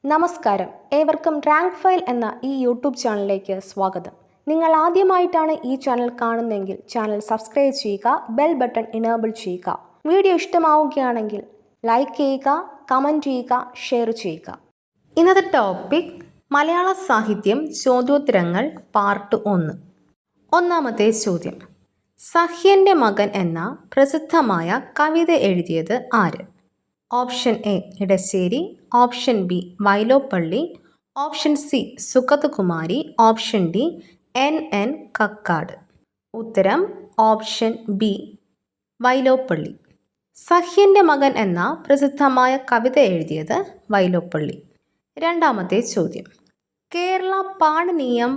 നമസ്കാരം, ഏവർക്കും rank file എന്ന ഈ യൂട്യൂബ് ചാനലിലേക്ക് സ്വാഗതം. നിങ്ങൾ ആദ്യമായിട്ടാണ് ഈ ചാനൽ കാണുന്നതെങ്കിൽ ചാനൽ സബ്സ്ക്രൈബ് ചെയ്യുക, ബെൽ ബട്ടൺ ഇനേബിൾ ചെയ്യുക. വീഡിയോ ഇഷ്ടമാവുകയാണെങ്കിൽ ലൈക്ക് ചെയ്യുക, കമൻറ്റ് ചെയ്യുക, ഷെയർ ചെയ്യുക. ഇന്നത്തെ ടോപ്പിക് മലയാള സാഹിത്യം ചോദ്യോത്തരങ്ങൾ പാർട്ട് 1. ഒന്നാമത്തെ ചോദ്യം, സഹ്യൻ്റെ മകൻ എന്ന പ്രസിദ്ധമായ കവിത എഴുതിയത് ആര്? Option A Edasseri, option B Vyloppilly, option C Sugathakumari, option D N Kakkad. ഉത്തരം ഓപ്ഷൻ ബി വൈലോപ്പള്ളി. സഹ്യൻ്റെ മകൻ എന്ന പ്രസിദ്ധമായ കവിത എഴുതിയത് വൈലോപ്പള്ളി. രണ്ടാമത്തെ ചോദ്യം, കേരള പാണിനീയം,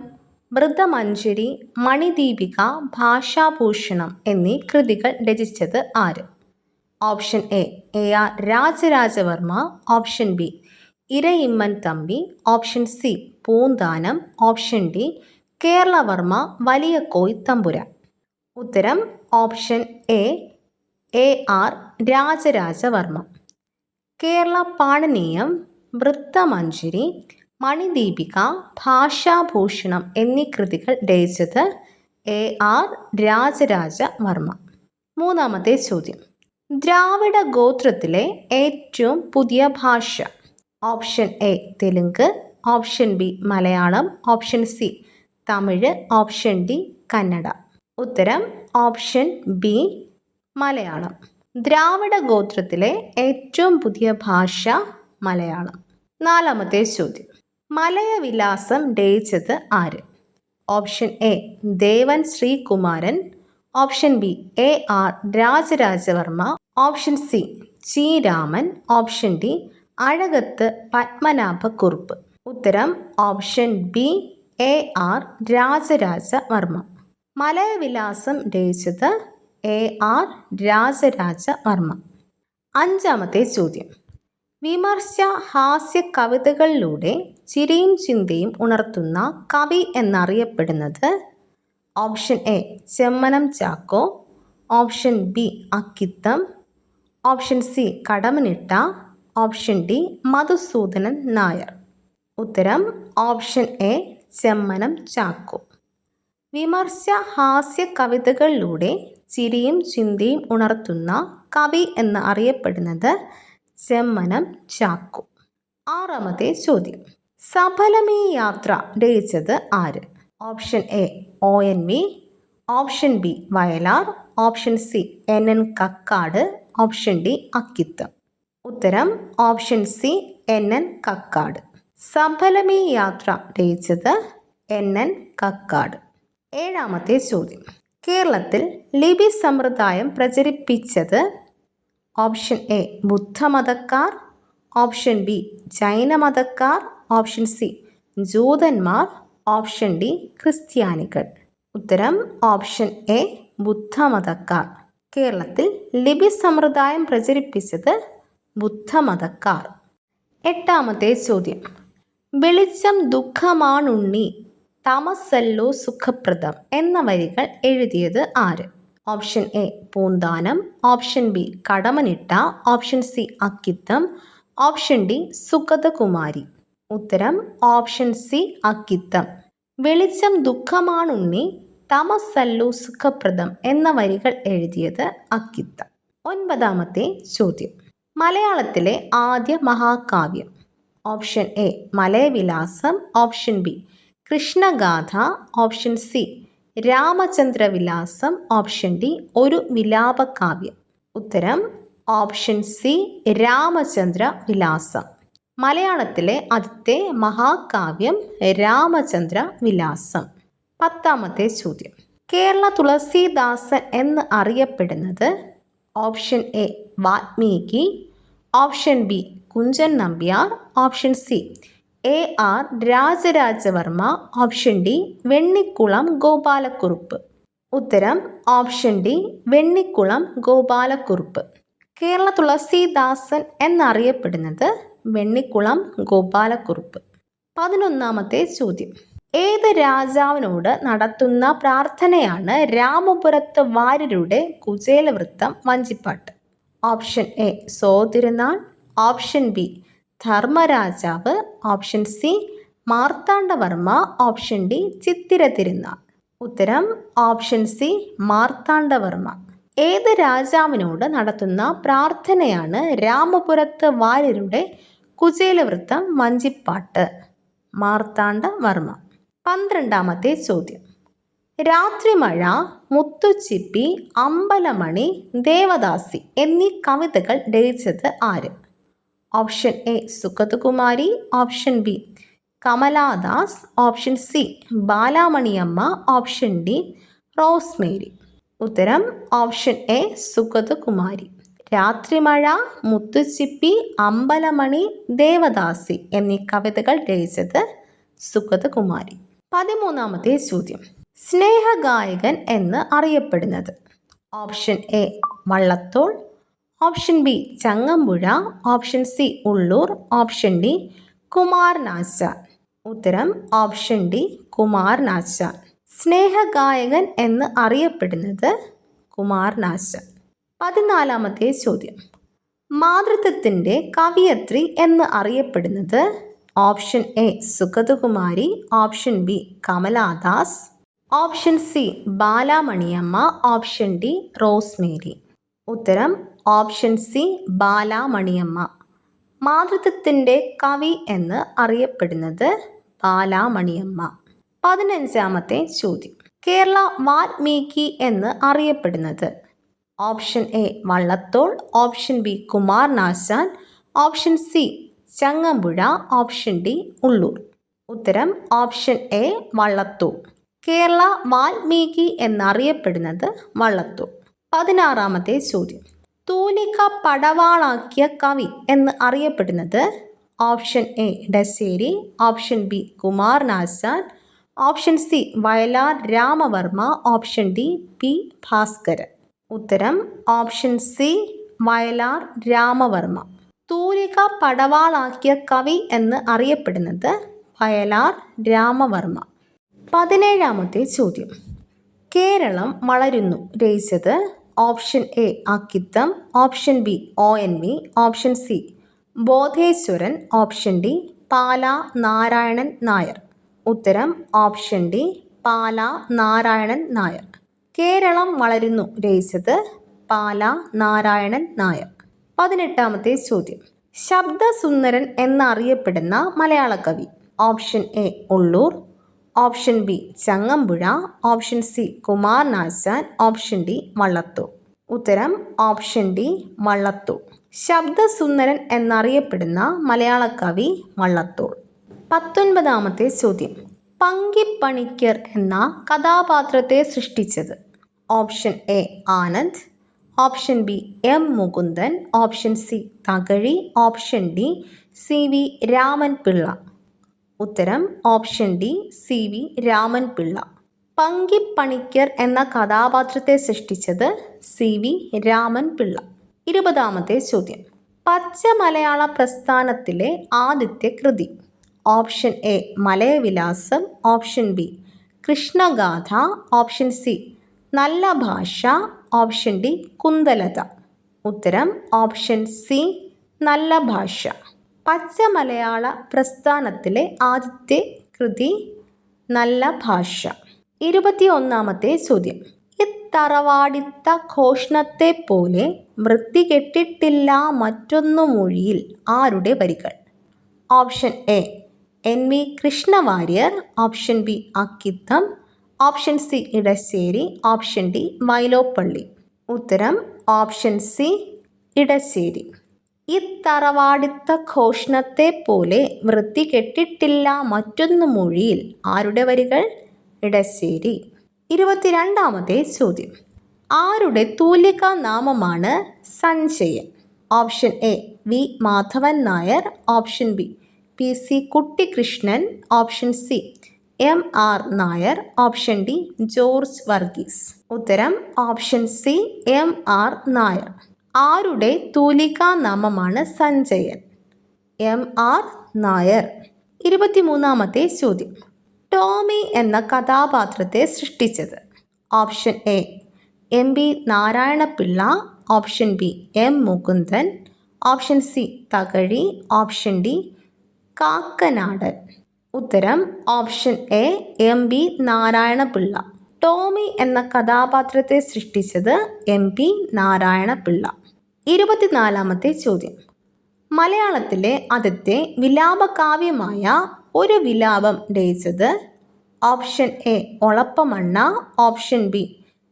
മൃതമഞ്ജരി, മണിദീപിക, ഭാഷാഭൂഷണം എന്നീ കൃതികൾ രചിച്ചത് ആര്? Option A R Rajarajavarma, option B Irayimman Thampi, option C Poonthanam, option D Keralavarma Valiya Koyi Thampuran. ഉത്തരം option A R Rajarajavarma. Kerala Paniniyam, Vrithamanjari, Manideepika, Bhashabhooshanam എന്നീ കൃതികൾ രചിച്ചത് ആർ രാജരാജവർമ്മ. മൂന്നാമത്തെ ചോദ്യം, ദ്രാവിഡ ഗോത്രത്തിലെ ഏറ്റവും പുതിയ ഭാഷ? Option A Telugu, option B Malayalam, option C Tamil, option D Kannada. ഉത്തരം ഓപ്ഷൻ ബി മലയാളം. ദ്രാവിഡ ഗോത്രത്തിലെ ഏറ്റവും പുതിയ ഭാഷ മലയാളം. നാലാമത്തെ ചോദ്യം, മലയവിലാസം രചിച്ചത് ആര്? Option A Devan Sreekumaran, option B R Rajarajavarma, option C G Raman, option D Azhakath Padmanabhakurup. ഉത്തരം option B R Rajarajavarma. Malayavilasam രചിച്ചത് ആർ രാജരാജവർമ്മ. അഞ്ചാമത്തെ ചോദ്യം, വിമർശ ഹാസ്യ കവിതകളിലൂടെ ചിരിയും ചിന്തയും ഉണർത്തുന്ന കവി എന്നറിയപ്പെടുന്നത്? Option A Chemmanam Chacko, option B Akkitham, option C Kadammanitta, option D Madhusoodanan Nair. ഉത്തരം ഓപ്ഷൻ എ ചെമ്മനം ചാക്കോ. വിമർശ ഹാസ്യ കവിതകളിലൂടെ ചിരിയും ചിന്തയും ഉണർത്തുന്ന കവി എന്ന് അറിയപ്പെടുന്നത് ചെമ്മനം ചാക്കോ. ആറാമത്തെ ചോദ്യം, സഫലമീ യാത്ര രചിച്ചത് ആര്? Option A ONV, option B Vayalar, option C NN Kakkad, option D Akkitham. ഉത്തരം ഓപ്ഷൻ സി NN കക്കാട്. സഫലമീ യാത്ര രചിച്ചത് NN കക്കാട്. ഏഴാമത്തെ ചോദ്യം, കേരളത്തിൽ ലിപി സമ്പ്രദായം പ്രചരിപ്പിച്ചത്? ഓപ്ഷൻ എ ബുദ്ധമതക്കാർ, ഓപ്ഷൻ ബി ജൈനമതക്കാർ, ഓപ്ഷൻ സി ജൂതന്മാർ, ഓപ്ഷൻ ഡി ക്രിസ്ത്യാനികൾ. ഉത്തരം ഓപ്ഷൻ എ ബുദ്ധമതക്കാർ. കേരളത്തിൽ ലിപി സമ്പ്രദായം പ്രചരിപ്പിച്ചത് ബുദ്ധമതക്കാർ. എട്ടാമത്തെ ചോദ്യം, വെളിച്ചം ദുഃഖമാണുണ്ണി, തമസല്ലോ സുഖപ്രദം എന്ന വരികൾ എഴുതിയത് ആര്? Option A Poonthanam, option B Kadammanitta, option C Akkitham, option D Sugathakumari. ഉത്തരം ഓപ്ഷൻ സി അക്കിത്തം. വെളിച്ചം ദുഃഖമാണുണ്ണി, തമസല്ലോ സുഖപ്രദം എന്ന വരികൾ എഴുതിയത് അക്കിത്തം. ഒൻപതാമത്തെ ചോദ്യം, മലയാളത്തിലെ ആദ്യ മഹാകാവ്യം? Option A Malayavilasam, option B Krishnagatha, option C Ramachandravilasam, option D ഒരു വിലാപകാവ്യം. ഉത്തരം ഓപ്ഷൻ സി രാമചന്ദ്ര വിലാസം. മലയാളത്തിലെ ആദ്യത്തെ മഹാകാവ്യം രാമചന്ദ്ര വിലാസം. പത്താമത്തെ ചോദ്യം, കേരള തുളസീദാസൻ എന്ന് അറിയപ്പെടുന്നത്? Option A Valmiki, option B Kunchan Nambiar, option C R Rajarajavarma, option D Vennikkulam Gopalakurup. ഉത്തരം ഓപ്ഷൻ ഡി വെണ്ണിക്കുളം ഗോപാലക്കുറുപ്പ്. കേരള തുളസീദാസൻ എന്നറിയപ്പെടുന്നത് വെണ്ണിക്കുളം ഗോപാലക്കുറുപ്പ്. 11ാമത്തെ ചോദ്യം, ഏത് രാജാവിനോട് നടത്തുന്ന പ്രാർത്ഥനയാണ് രാമപുരത്ത് വാര്യരുടെ കുചേലവൃത്തം വഞ്ചിപ്പാട്ട്? ഓപ്ഷൻ എ സോതിരുനാൾ, ഓപ്ഷൻ ബി ധർമ്മരാജാവ്. Option C Marthandavarma. Option D Chithira Thirunal. ഉത്തരം ഓപ്ഷൻ സി മാർത്താണ്ഡവർമ്മ. ഏത് രാജാവിനോട് നടത്തുന്ന പ്രാർത്ഥനയാണ് രാമപുരത്ത് വാര്യരുടെ കുചേലവൃത്തം വഞ്ചിപ്പാട്ട്? മാർത്താണ്ഡവർമ്മ. 12ാമത്തെ ചോദ്യം. രാത്രിമഴ, മുത്തുച്ചിപ്പി, അമ്പലമണി, ദേവദാസി എന്നീ കവിതകൾ രചിച്ചത് ആര്? Option A Sugathakumari. Option B Kamala Das. Option C Balamaniamma. Option D Rosemary. ഉത്തരം ഓപ്ഷൻ എ സുഗതകുമാരി. രാത്രിമഴ, മുത്തുച്ചിപ്പി, അമ്പലമണി, ദേവദാസി എന്നീ കവിതകൾ രചിച്ചത് സുഗതകുമാരി. 13ാമത്തെ ചോദ്യം. സ്നേഹഗായകൻ എന്ന് അറിയപ്പെടുന്നത്? Option A Vallathol. Option B Changampuzha. Option C Ulloor. Option D Kumaranasan. ഉത്തരം ഓപ്ഷൻ ഡി കുമാരനാശാൻ. സ്നേഹഗായകൻ എന്ന് അറിയപ്പെടുന്നത് കുമാരനാശാൻ. 14ാമത്തെ ചോദ്യം. മാതൃത്വത്തിൻ്റെ കവിയത്രി എന്ന് അറിയപ്പെടുന്നത്? Option A Sugathakumari. Option B Kamala Das. Option C Balamaniamma. Option D Rosemary. ഉത്തരം ഓപ്ഷൻ സി ബാലാമണിയമ്മ. മാതൃത്വത്തിൻ്റെ കവി എന്ന് അറിയപ്പെടുന്നത് ബാലാമണിയമ്മ. 15ാമത്തെ ചോദ്യം. കേരള വാൽമീകി എന്ന് അറിയപ്പെടുന്നത്? Option A Vallathol. Option B Kumaranasan. Option C Changampuzha. Option D Ulloor. ഉത്തരം ഓപ്ഷൻ എ വള്ളത്തോൾ. കേരള വാൽമീകി എന്നറിയപ്പെടുന്നത് വള്ളത്തോൾ. 16ാമത്തെ ചോദ്യം. തൂലിക പടവാളാക്കിയ കവി എന്ന് അറിയപ്പെടുന്നത്? Option A Edasseri. Option B Kumaranasan. Option C Vayalar Ramavarma. Option D P Bhaskaran. ഉത്തരം ഓപ്ഷൻ സി വയലാർ രാമവർമ്മ. തൂലിക പടവാളാക്കിയ കവി എന്ന് അറിയപ്പെടുന്നത് വയലാർ രാമവർമ്മ. 17ാമത്തെ ചോദ്യം. കേരളം വളരുന്നു രചിച്ചത്? Option A Akkitham. Option B ONV. Option C Bodheswaran. Option D Pala Narayanan Nair. ഉത്തരം ഓപ്ഷൻ ഡി പാലാ നാരായണൻ നായർ. കേരളം വളരുന്നു രചിച്ചത് പാലാ നാരായണൻ നായർ. 18ാമത്തെ ചോദ്യം. ശബ്ദസുന്ദരൻ എന്നറിയപ്പെടുന്ന മലയാള കവി? Option A Ulloor. Option B Changampuzha. Option C Kumaranasan. Option D Vallathol. ഉത്തരം ഓപ്ഷൻ ഡി വള്ളത്തോൾ. ശബ്ദസുന്ദരൻ എന്നറിയപ്പെടുന്ന മലയാള കവി വള്ളത്തോൾ. 19ാമത്തെ ചോദ്യം. പങ്കിപ്പണിക്കർ എന്ന കഥാപാത്രത്തെ സൃഷ്ടിച്ചത്? Option A Anand. Option B M Mukundan. Option C Thakazhi. Option D CV Raman Pillai. ഉത്തരം option D CV Raman Pillai. Pankippanikkar എന്ന കഥാപാത്രത്തെ സൃഷ്ടിച്ചത് CV രാമൻ പിള്ള. 20ാമത്തെ ചോദ്യം. പച്ച മലയാള പ്രസ്ഥാനത്തിലെ ആദ്യത്തെ കൃതി? Option A Malayavilasam. Option B Krishnagatha. Option C നല്ല ഭാഷ. Option D Kundalatha. ഉത്തരം ഓപ്ഷൻ സി നല്ല ഭാഷ. പച്ച മലയാള പ്രസ്ഥാനത്തിലെ ആദ്യത്തെ കൃതി നല്ല ഭാഷ. 21ാമത്തെ ചോദ്യം. ഇത്തറവാടിത്ത ഘോഷണത്തെ പോലെ വൃത്തികെട്ടിട്ടില്ല മറ്റൊന്നു മൊഴിയിൽ ആരുടെ വരികൾ? Option A NV Krishnavarier. Option B Akkitham. Option C Edasseri. Option D Vyloppilly. ഉത്തരം ഓപ്ഷൻ സി ഇടശ്ശേരി. ഇത്തറവാടിത്ത ഘോഷണത്തെ പോലെ വൃത്തികെട്ടിട്ടില്ല മറ്റൊന്നു മൊഴിയിൽ ആരുടെ വരികൾ? ഇടശ്ശേരി. 22ാമത്തെ ചോദ്യം. ആരുടെ തൂലിക നാമമാണ് Sanjayan? Option A V Madhavan Nair. Option B PC Kuttikrishnan. Option C MR Nair. Option D George Varghese. ഉത്തരം ഓപ്ഷൻ സി MR നായർ. ആരുടെ തൂലിക നാമമാണ് സഞ്ജയൻ? MR നായർ. 23ാമത്തെ ചോദ്യം. ടോമി എന്ന കഥാപാത്രത്തെ സൃഷ്ടിച്ചത്? Option A MB Narayanapillai. Option B M Mukundan. Option C Thakazhi, option D Kakkanadan. ഉത്തരം option A M B Narayanapillai. Tommy എന്ന കഥാപാത്രത്തെ സൃഷ്ടിച്ചത് എം പി നാരായണപിള്ള. 24-ാമത്തെ ചോദ്യം. മലയാളത്തിലെ ആദ്യത്തെ വിലാപകാവ്യമായ ഒരു വിലാപം രചിച്ചത്? Option A Olappamanna, option B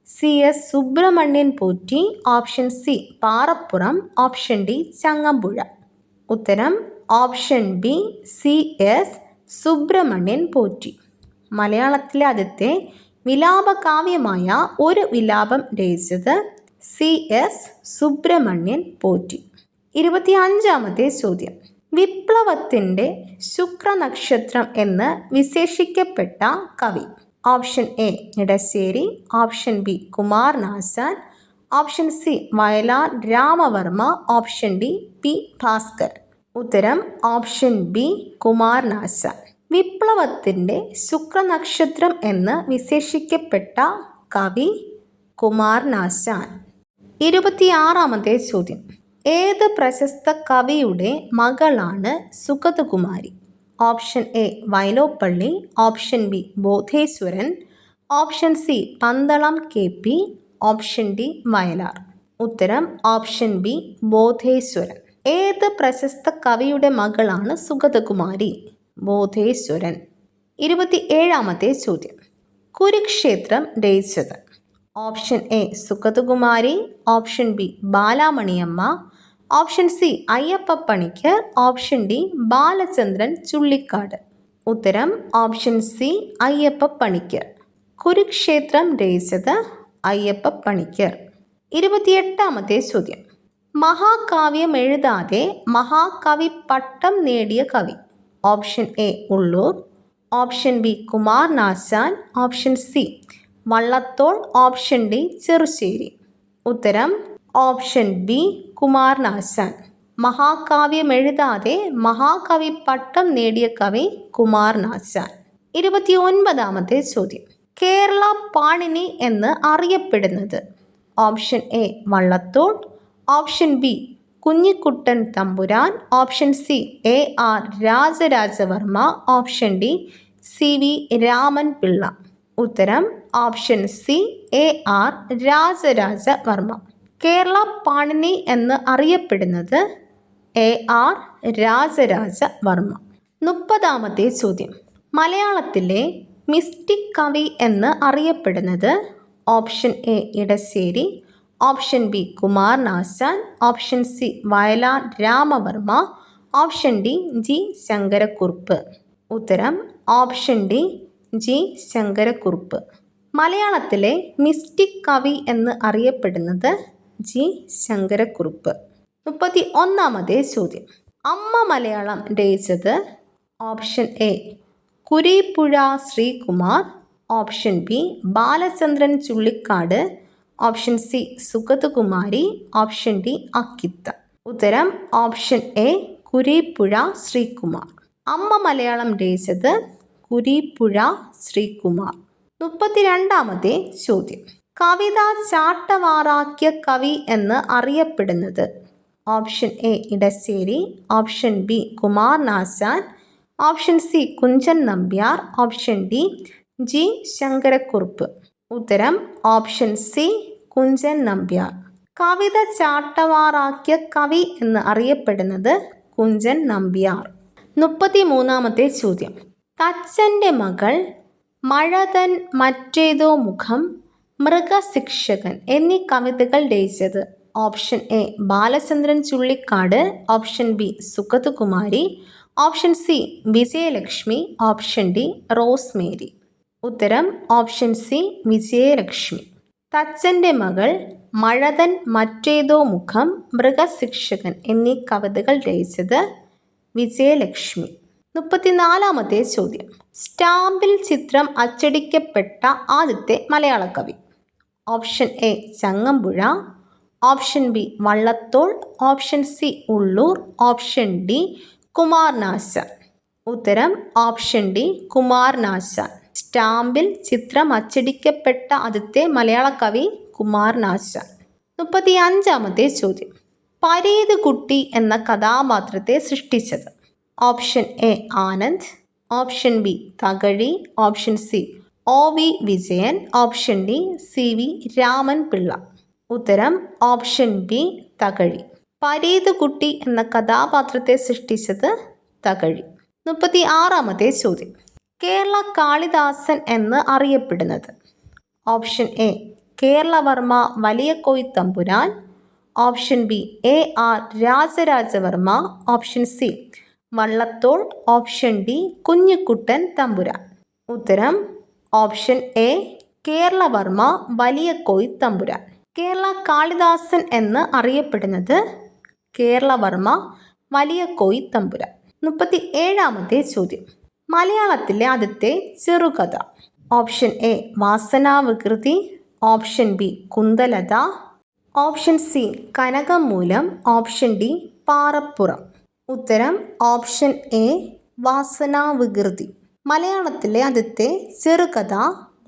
C S Subramanian Potti, option C Parappuram, option D Changampuzha. ഉത്തരം option B C S Subramanian Potti. മലയാളത്തിലെ ആദ്യത്തെ വിലാപകാവ്യമായ ഒരു വിലാപം രചിച്ചത് സി എസ് സുബ്രഹ്മണ്യൻ പോറ്റി. 25-ാമത്തെ ചോദ്യം. വിപ്ലവത്തിൻ്റെ ശുക്രനക്ഷത്രം എന്ന് വിശേഷിക്കപ്പെട്ട കവി? Option A Edasseri, option B Kumaranasan, option C Vayalar Ramavarma, option D P Bhaskaran. ഉത്തരം ഓപ്ഷൻ ബി കുമാരനാശാൻ. വിപ്ലവത്തിൻ്റെ ശുക്രനക്ഷത്രം എന്ന് വിശേഷിക്കപ്പെട്ട കവി കുമാരനാശാൻ. 26-ാമത്തെ ചോദ്യം. ഏത് പ്രശസ്ത കവിയുടെ മകളാണ് Sugathakumari? Option A Vyloppilli, option B Bodheswaran, option C Pandalam K P, option D Vayalar. ഉത്തരം ഓപ്ഷൻ ബി ബോധേശ്വരൻ. ഏത് പ്രശസ്ത കവിയുടെ മകളാണ് സുഗതകുമാരി? ബോധേശ്വരൻ. 27-ാമത്തെ ചോദ്യം. കുരുക്ഷേത്രം രചിച്ചത്? Option A Sugathakumari, option B Balamaniamma, option C Ayyappa Panicker, option D Balachandran Chullikkad. ഉത്തരം ഓപ്ഷൻ സി അയ്യപ്പ പണിക്കർ. കുരുക്ഷേത്രം രചിച്ചത് അയ്യപ്പ പണിക്കർ. 28-ാമത്തെ ചോദ്യം. മഹാകാവ്യം എഴുതാതെ മഹാകവി പട്ടം നേടിയ കവി? Option A Ulloor, option B Kumaranasan, option C Vallathol, option D Cherusseri. ഉത്തരം ഓപ്ഷൻ ബി കുമാരനാശാൻ. മഹാകാവ്യം എഴുതാതെ മഹാകവി പട്ടം നേടിയ കവി കുമാരനാശാൻ. 29-ാമത്തെ ചോദ്യം. കേരള പാണിനി എന്ന് അറിയപ്പെടുന്നത്? Option A Vallathol, option B Kunjikuttan Thampuran, option C A R Rajarajavarma, option D C V Raman Pillai. ഉത്തരം option C A R Rajarajavarma. Kerala Panini എന്ന് അറിയപ്പെടുന്നത് എ ആർ രാജരാജവർമ്മ. 30-ാമത്തെ ചോദ്യം. മലയാളത്തിലെ മിസ്റ്റിക് കവി എന്ന് അറിയപ്പെടുന്നത്? Option A Edasseri, option B Kumaranasan, option C Vayalar Ramavarma, option D G Sankarakurup. ഉത്തരം ഓപ്ഷൻ ഡി ജി ശങ്കരക്കുറുപ്പ്. മലയാളത്തിലെ മിസ്റ്റിക് കവി എന്ന് അറിയപ്പെടുന്നത് ജി ശങ്കരക്കുറുപ്പ്. 31-ാമത്തെ ചോദ്യം. അമ്മ മലയാളം രചിച്ചത്? Option A Kureepuzha Sreekumar, option B Balachandran Chullikkad, option C Sugathakumari, option D Akkitha. ഉത്തരം ഓപ്ഷൻ എ കുരീപ്പുഴ ശ്രീകുമാർ. അമ്മ മലയാളം രചിച്ചത് കുരീപ്പുഴ ശ്രീകുമാർ. 32-ാമത്തെ ചോദ്യം. കവിത ചാട്ടവാറാക്കിയ കവി എന്ന് അറിയപ്പെടുന്നത്? Option A Edasseri, option B Kumaranasan, option C Kunchan Nambiar, option D G Sankarakurup. ഉത്തരം ഓപ്ഷൻ സി കുഞ്ചൻ നമ്പ്യാർ. കവിത ചാട്ടവാറാക്കിയ കവി എന്ന് അറിയപ്പെടുന്നത് കുഞ്ചൻ നമ്പ്യാർ. 33-ാമത്തെ ചോദ്യം. തച്ചൻ്റെ മകൾ, മഴതൻ മറ്റേതോ മുഖം, മൃഗശിക്ഷകൻ എന്നീ കവിതകൾ രചിച്ചത്? Option A Balachandran Chullikkad, option B Sugathakumari, option C Vijayalakshmi, option D Rosemary. ഉത്തരം ഓപ്ഷൻ സി വിജയലക്ഷ്മി. തച്ചൻ്റെ മകൾ, മഴതൻ മറ്റേതോ മുഖം, മൃഗശിക്ഷകൻ എന്നീ കവിതകൾ രചിച്ചത് വിജയലക്ഷ്മി. 34-ാമത്തെ ചോദ്യം. സ്റ്റാമ്പിൽ ചിത്രം അച്ചടിക്കപ്പെട്ട ആദ്യത്തെ മലയാള കവി? Option A Changampuzha, option B Vallathol, option C Ulloor, option D Kumaranasan. ഉത്തരം ഓപ്ഷൻ ഡി കുമാരനാശാൻ. സ്റ്റാമ്പിൽ ചിത്രം അച്ചടിക്കപ്പെട്ട ആദ്യത്തെ മലയാള കവി കുമാരനാശാൻ. 35-ാമത്തെ ചോദ്യം. പരീത് കുട്ടി എന്ന കഥാപാത്രത്തെ സൃഷ്ടിച്ചത്? Option A Anand, option B Thakazhi, option C OV Vijayan, option D CV Raman Pillai. ഉത്തരം ഓപ്ഷൻ ബി തകഴി. പരീത് കുട്ടി എന്ന കഥാപാത്രത്തെ സൃഷ്ടിച്ചത് തകഴി. 36-ാമത്തെ ചോദ്യം. കേരള കാളിദാസൻ എന്ന് അറിയപ്പെടുന്നത്? Option A Keralavarma Valiya Koyithampuran, option B AR Rajarajavarma, option C Vallathol, option D Kunjikuttan Thampuran. ഉത്തരം ഓപ്ഷൻ എ കേരളവർമ്മ വലിയ കോയിത്തമ്പുരാൻ. കേരള കാളിദാസൻ എന്ന് അറിയപ്പെടുന്നത് കേരളവർമ്മ വലിയ കോയിത്തമ്പുരാൻ. 37-ാമത്തെ ചോദ്യം. മലയാളത്തിലെ ആദ്യത്തെ ചെറുകഥ? Option A Vasanavikrithi, option B Kundalatha, option C Kanakamoolam, option D Parappuram. ഉത്തരം ഓപ്ഷൻ എ വാസനാവികൃതി. മലയാളത്തിലെ ആദ്യത്തെ ചെറുകഥ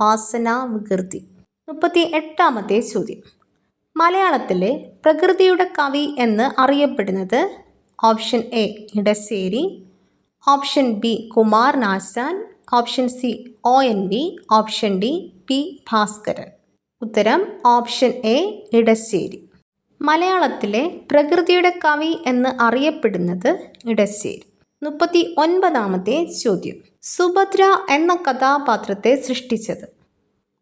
വാസനാവികൃതി. 38-ാമത്തെ ചോദ്യം. മലയാളത്തിലെ പ്രകൃതിയുടെ കവി എന്ന് അറിയപ്പെടുന്നത്? Option A Edasseri, option B Kumaranasan, option C ONV, option D P Bhaskaran. ഉത്തരം ഓപ്ഷൻ എ ഇടശ്ശേരി. മലയാളത്തിലെ പ്രകൃതിയുടെ കവി എന്ന് അറിയപ്പെടുന്നത് ഇടശ്ശേരി. 39-ാമത്തെ ചോദ്യം. സുഭദ്ര എന്ന കഥാപാത്രത്തെ സൃഷ്ടിച്ചത്?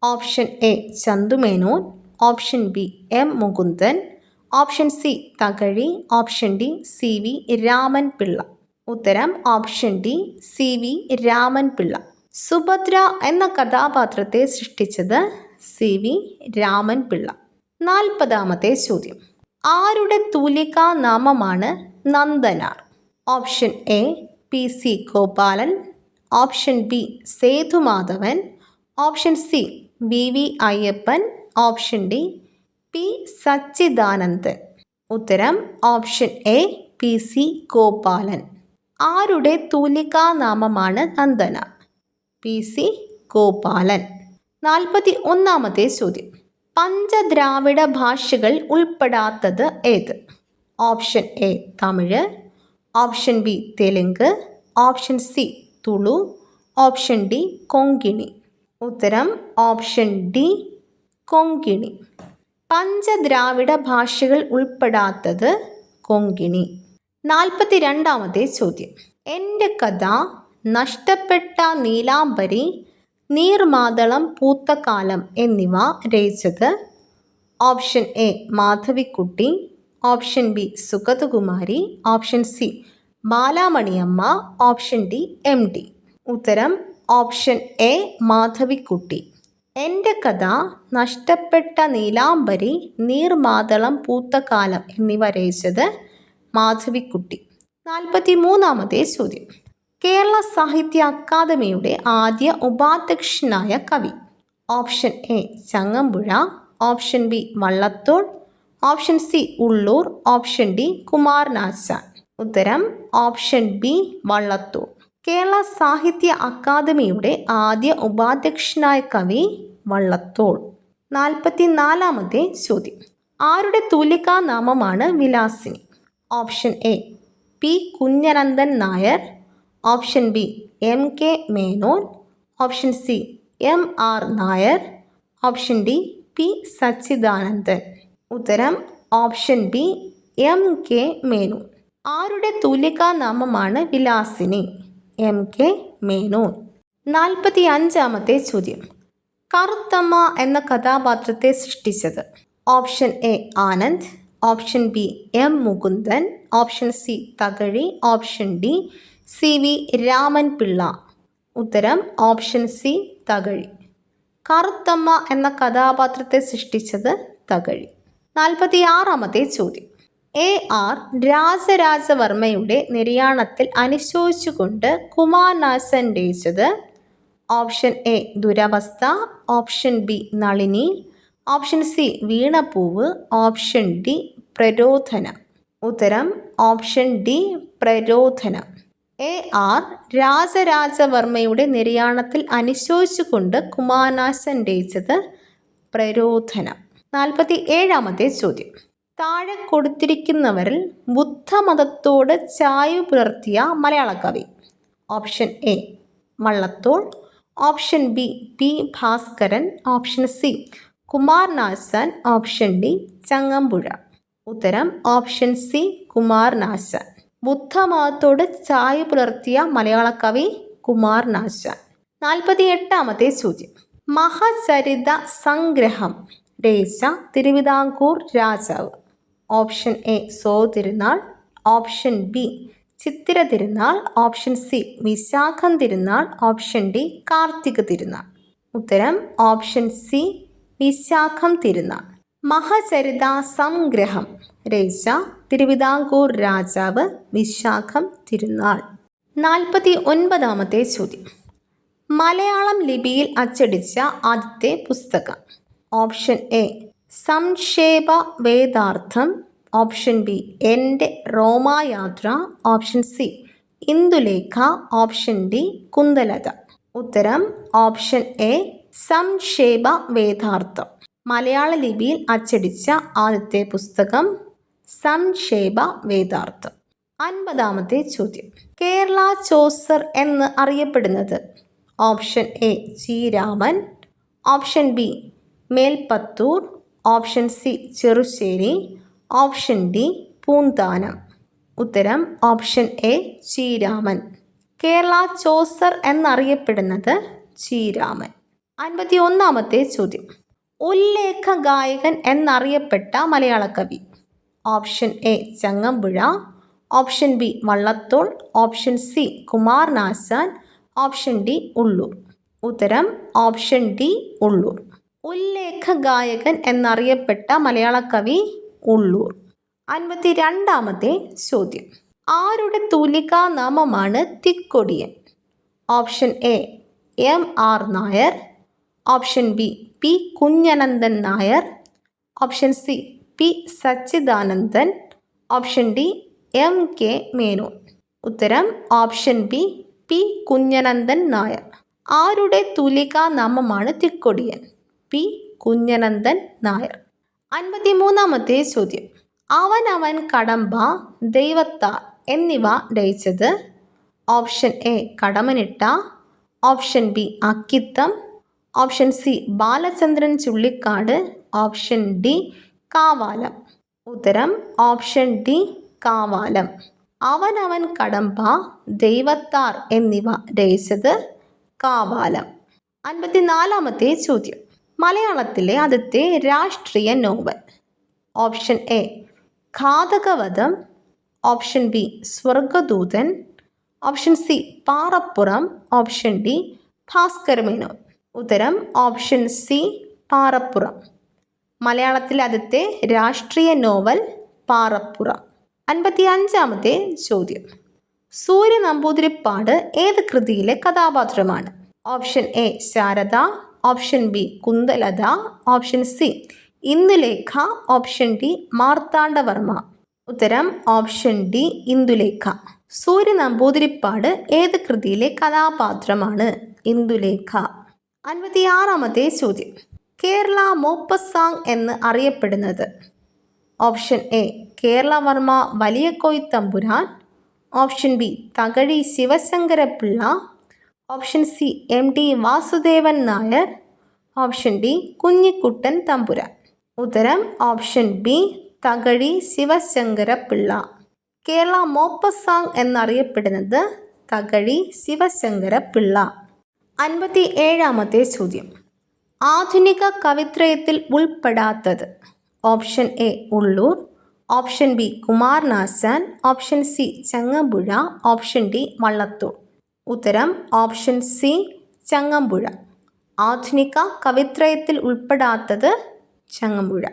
Option A Chandumenon, option B M Mukundan, option C Thakazhi, option D CV Raman Pillai. ഉത്തരം option D CV Raman Pillai. Subhadra എന്ന കഥാപാത്രത്തെ സൃഷ്ടിച്ചത് CV രാമൻ പിള്ള. 40-ാമത്തെ ചോദ്യം. ആരുടെ തൂലികാ നാമമാണ് Nandanar? Option A PC Gopalan, option B Sethumadhavan, option C VV Ayyappan, option D P Sachidanandan. ഉത്തരം ഓപ്ഷൻ എ PC ഗോപാലൻ. ആരുടെ തൂലികാ നാമമാണ് നന്ദനാർ? PC ഗോപാലൻ. 41-ാമത്തെ ചോദ്യം. പഞ്ചദ്രാവിഡ ഭാഷകൾ ഉൾപ്പെടാത്തത് ഏത്? Option A Tamil, option B Telugu, option C Tulu, option D Konkani. ഉത്തരം ഓപ്ഷൻ ഡി കൊങ്കിണി. പഞ്ചദ്രാവിഡ ഭാഷകൾ ഉൾപ്പെടാത്തത് കൊങ്കിണി. 42-ാമത്തെ ചോദ്യം. എൻ്റെ കഥ, നഷ്ടപ്പെട്ട നീലാംബരി, നീർമാതളം പൂത്തകാലം എന്നിവ രചിച്ചത്? Option A Madhavikutty, option B Sugathakumari, option C Balamaniamma, option D MD. ഉത്തരം ഓപ്ഷൻ എ മാധവിക്കുട്ടി. എൻ്റെ കഥ, നഷ്ടപ്പെട്ട നീലാംബരി, നീർമാതളം പൂത്തകാലം എന്നിവ രചിച്ചത് മാധവിക്കുട്ടി. 43-ാമത്തെ ചോദ്യം. കേരള സാഹിത്യ അക്കാദമിയുടെ ആദ്യ ഉപാധ്യക്ഷനായ കവി? Option A Changampuzha, option B Vallathol, option C Ulloor, option D Kumaranasan. ഉത്തരം ഓപ്ഷൻ ബി വള്ളത്തോൾ. കേരള സാഹിത്യ അക്കാദമിയുടെ ആദ്യ ഉപാധ്യക്ഷനായ കവി വള്ളത്തോൾ. 44-ാമത്തെ ചോദ്യം. ആരുടെ തൂലികാ നാമമാണ് Vilasini? Option A P Kunhanandan Nair, option B MK Menon, option C MR Nair, option D P Sachidanandan. ഉത്തരം ഓപ്ഷൻ ബി MK മേനോൻ. ആരുടെ തൂലികാ നാമമാണ് വിലാസിനി? MK മേനോൻ. 45-ാമത്തെ ചോദ്യം. കറുത്തമ്മ എന്ന കഥാപാത്രത്തെ സൃഷ്ടിച്ചത്? Option A Anand, option B M Mukundan, option C Thakazhi, option D CV Raman Pillai. ഉത്തരം ഓപ്ഷൻ സി തകഴി. കറുത്തമ്മ എന്ന കഥാപാത്രത്തെ സൃഷ്ടിച്ചത് തകഴി. 46-ാമത്തെ ചോദ്യം. AR രാജരാജവർമ്മയുടെ നിര്യാണത്തിൽ അനുശോചിച്ചുകൊണ്ട് കുമാരനാശാൻ രചിച്ചത്? Option A Duravastha, option B Nalini, option C Veenapoovu, option D Prarodanam. ഉത്തരം ഓപ്ഷൻ ഡി പ്രരോധനം. AR രാജരാജവർമ്മയുടെ നിര്യാണത്തിൽ അനുശോചിച്ചുകൊണ്ട് കുമാരനാശാൻ രചിച്ചത് പ്രരോധനം. 47-ാമത്തെ ചോദ്യം. താഴെ കൊടുത്തിരിക്കുന്നവരിൽ ബുദ്ധമതത്തോട് ചായ്വ് പുലർത്തിയ മലയാള കവി. Option A Vallathol, option B P Bhaskaran, option C Kumaranasan, option D Changampuzha. ഉത്തരം ഓപ്ഷൻ സി കുമാരനാശാൻ. ബുദ്ധമതത്തോട് ചായ്വ് പുലർത്തിയ മലയാള കവി കുമാരനാശാൻ. 48ാമത്തെ ചോദ്യം. മഹചരിത സംഗ്രഹം രചിച്ച തിരുവിതാംകൂർ രാജാവ്. ഓപ്ഷൻ എ സോതിരുനാൾ, ഓപ്ഷൻ ബി ചിത്തിര തിരുനാൾ, ഓപ്ഷൻ സി വിശാഖം തിരുനാൾ, ഓപ്ഷൻ ഡി കാർത്തിക തിരുനാൾ. ഉത്തരം ഓപ്ഷൻ സി വിശാഖം തിരുനാൾ. മഹചരിത സംഗ്രഹം രചിച്ച തിരുവിതാംകൂർ രാജാവ് വിശാഖം തിരുനാൾ. 49ാമത്തെ ചോദ്യം. മലയാളം ലിപിയിൽ അച്ചടിച്ച ആദ്യത്തെ പുസ്തകം. Option A Samkshepa Vedartham, option B എൻ്റെ Romayathra, option C Indulekha, option D Kundalatha. ഉത്തരം ഓപ്ഷൻ എ സംക്ഷേപ വേദാർത്ഥം. മലയാള ലിപിയിൽ അച്ചടിച്ച ആദ്യത്തെ പുസ്തകം സംക്ഷേപ വേദാർത്ഥം. 50ാമത്തെ ചോദ്യം. കേരള ചോസർ എന്ന് അറിയപ്പെടുന്നത്. Option A G Raman, option B Melpathur, option C Cherusseri, option D Poonthanam. ഉത്തരം option A G Raman. Kerala Chaucer എന്നറിയപ്പെടുന്നത് ജി രാമൻ. 51ാമത്തെ ചോദ്യം. ഉല്ലേഖ ഗായകൻ എന്നറിയപ്പെട്ട മലയാള കവി. Option A Changampuzha, option B Vallathol, option C Kumaranasan, option D Ulloor. ഉത്തരം ഓപ്ഷൻ ഡി ഉള്ളൂർ. ഉല്ലേഖ ഗായകൻ എന്നറിയപ്പെട്ട മലയാള കവി ഉള്ളൂർ. 52ാമത്തെ ചോദ്യം. ആരുടെ തൂലികാ നാമമാണ് Thikkodiyan? Option A M R Nair, option B P Kunjanandan Nair, option C P Sachidanandan, option D M K Menon. ഉത്തരം option B P Kunjanandan Nair. ആരുടെ തൂലികാ നാമമാണ് തിക്കൊടിയൻ? പി കുഞ്ഞനന്ദൻ നായർ. 53ാമത്തെ ചോദ്യം. അവനവൻ കടമ്പ, ദൈവത്താർ എന്നിവ രചിച്ചത്. Option A Kadammanitta, option B Akkitham, option C Balachandran Chullikkad, option D Kavalam. ഉത്തരം ഓപ്ഷൻ ഡി കാവാലം. അവനവൻ കടമ്പ, ദൈവത്താർ എന്നിവ രചിച്ചത് കാവാലം. 54ാമത്തെ ചോദ്യം. മലയാളത്തിലെ ആദ്യത്തെ രാഷ്ട്രീയ novel. Option A Ghathakavadham, option B Swargadoothan, option C Parappuram, option D Bhaskaramenon. ഉത്തരം ഓപ്ഷൻ സി പാറപ്പുറം. മലയാളത്തിലെ ആദ്യത്തെ രാഷ്ട്രീയ നോവൽ പാറപ്പുറം. 55ാമത്തെ ചോദ്യം. സൂര്യ നമ്പൂതിരിപ്പാട് ഏത് കൃതിയിലെ കഥാപാത്രമാണ്? Option A Sharada, option B Kundalatha, option C Indulekha, option D Marthandavarma. ഉത്തരം ഓപ്ഷൻ ഡി ഇന്ദുലേഖ. സൂര്യ നമ്പൂതിരിപ്പാട് ഏത് കൃതിയിലെ കഥാപാത്രമാണ്? ഇന്ദുലേഖ. 56ാമത്തെ ചോദ്യം. കേരള മോപ്പസാങ് എന്ന് അറിയപ്പെടുന്നത്. Option A Keralavarma Valiya Koyithampuran, option B Thakazhi Sivasankarapillai, option C M T Vasudevan Nair, option D Kunjikuttan Thampuran. ഉത്തരം option B Thakazhi Sivasankarapillai. Kerala Maupassant എന്നറിയപ്പെടുന്നത് തകഴി ശിവശങ്കരപ്പിള്ള. 57ാമത്തെ ചോദ്യം. ആധുനിക കവിത്രയത്തിൽ ഉൾപ്പെടാത്തത്. Option A Ulloor, option B Kumaranasan, option C Changampuzha, option D Vallathol. ഉത്തരം ഓപ്ഷൻ സി ചങ്ങമ്പുഴ. ആധുനിക കവിത്രയത്തിൽ ഉൾപ്പെടാത്തത് ചങ്ങമ്പുഴ.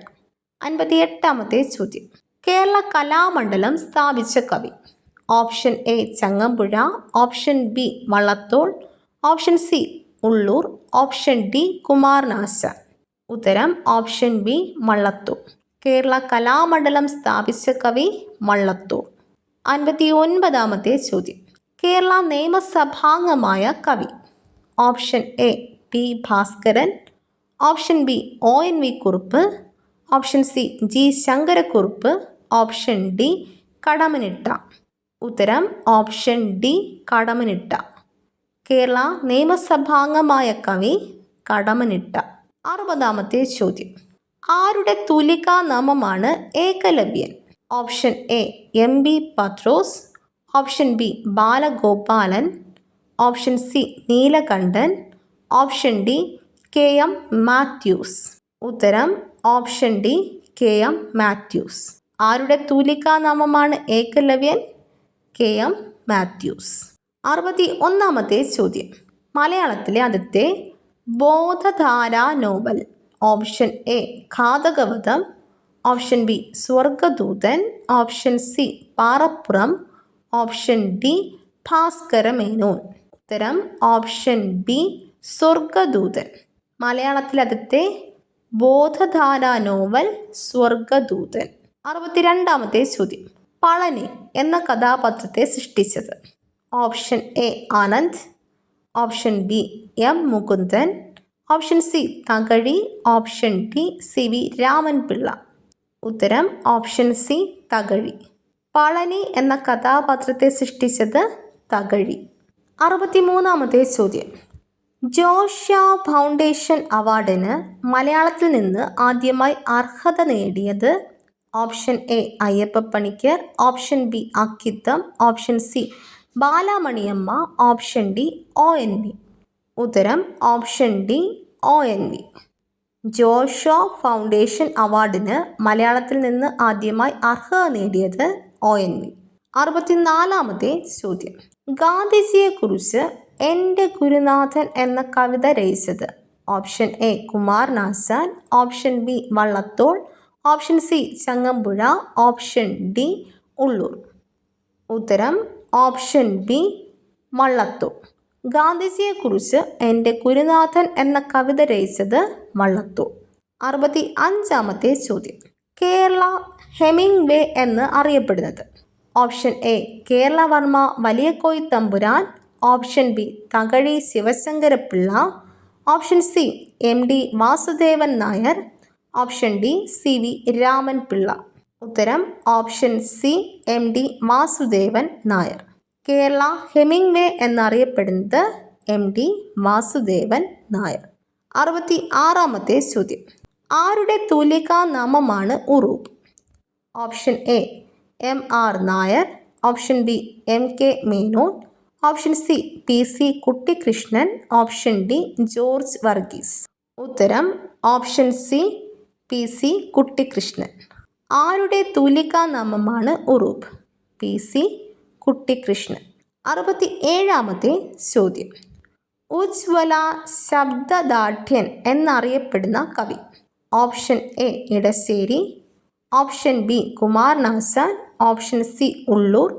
58ാമത്തെ ചോദ്യം. കേരള കലാമണ്ഡലം സ്ഥാപിച്ച കവി. Option A Changampuzha, option B Vallathol, option C Ulloor, option D Kumaranasan. ഉത്തരം ഓപ്ഷൻ ബി വള്ളത്തോൾ. കേരള കലാമണ്ഡലം സ്ഥാപിച്ച കവി വള്ളത്തോൾ. 59ാമത്തെ ചോദ്യം. കേരള നിയമസഭാംഗമായ കവി. Option A P Bhaskaran, option B O N V Kurup, option C G Sankarakurup, option D Kadammanitta. ഉത്തരം ഓപ്ഷൻ ഡി കടമ്മനിട്ട. കേരള നിയമസഭാംഗമായ കവി കടമ്മനിട്ട. 60-ാമത്തെ ചോദ്യം. ആരുടെ തൂലികാ നാമമാണ് Ekalavyan? Option A M B Pathros, option B Balagopalan, option C Neelakandan, option D K M Mathews. ഉത്തരം option D K M Mathews. ആരുടെ തൂലികാ നാമമാണ് ഏകലവ്യൻ? K M Mathews. 61-ാമത്തെ ചോദ്യം. മലയാളത്തിലെ ആദ്യത്തെ ബോധധാരാ novel. Option A Ghathakavadham, option B Swargadoothan, option C Parappuram, option D Bhaskaramenon. ഉത്തരം ഓപ്ഷൻ ബി സ്വർഗദൂതൻ. മലയാളത്തിലെ ആദ്യത്തെ ബോധധാരാ നോവൽ സ്വർഗദൂതൻ. 62-ാമത്തെ ചോദ്യം. പളനി എന്ന കഥാപാത്രത്തെ സൃഷ്ടിച്ചത്. Option A Anand, option B M Mukundan, option C Thakazhi, option D C V Ramanpillai. ഉത്തരം ഓപ്ഷൻ സി തകഴി. പളനി എന്ന കഥാപാത്രത്തെ സൃഷ്ടിച്ചത് തകഴി. 63-ാമത്തെ ചോദ്യം. ജോഷ്യ ഫൗണ്ടേഷൻ അവാർഡിന് മലയാളത്തിൽ നിന്ന് ആദ്യമായി അർഹത നേടിയത്. Option A Ayyappa Panicker, option B Akkitham, option C Balamaniamma, option D O N V. ഉത്തരം option D O N V. Joshua foundation അവാർഡിന് മലയാളത്തിൽ നിന്ന് ആദ്യമായി അർഹത നേടിയത് ഒ എൻ വി. 64-ാമത്തെ ചോദ്യം. ഗാന്ധിജിയെക്കുറിച്ച് എൻ്റെ ഗുരുനാഥൻ എന്ന കവിത രചിച്ചത്. Option A Kumaranasan, option B Vallathol, option C Changampuzha, option D Ulloor. ഉത്തരം ഓപ്ഷൻ ബി വള്ളത്തോൾ. ഗാന്ധിജിയെക്കുറിച്ച് എൻ്റെ ഗുരുനാഥൻ എന്ന കവിത രചിച്ചത് വള്ളത്തോൾ. 65-ാമത്തെ ചോദ്യം. കേരള ഹെമിംഗ്വേ എന്ന് അറിയപ്പെടുന്നത്. Option A Keralavarma Valiya Koyithampuran, option B Thakazhi Sivasankarapillai, option C M D Vasudevan Nair, option D C V Ramanpillai. ഉത്തരം option C M D Vasudevan Nair. Kerala Hemingway എന്നറിയപ്പെടുന്നത് എം ഡി വാസുദേവൻ നായർ. 66-ാമത്തെ ചോദ്യം. ആരുടെ തൂലികാ നാമമാണ് Uroob? Option A M R Nair, option B M K Menon, option C P C Kuttikrishnan, option D George Varghese. ഉത്തരം option C P C Kuttikrishnan. ആരുടെ തൂലികാ നാമമാണ് ഉറൂബ്? P C Kuttikrishnan. 67-ാമത്തെ ചോദ്യം. ഉജ്ജ്വല ശബ്ദദാർഢ്യൻ എന്നറിയപ്പെടുന്ന കവി. Option A Edasseri, option B Kumaranasan, option C Ulloor,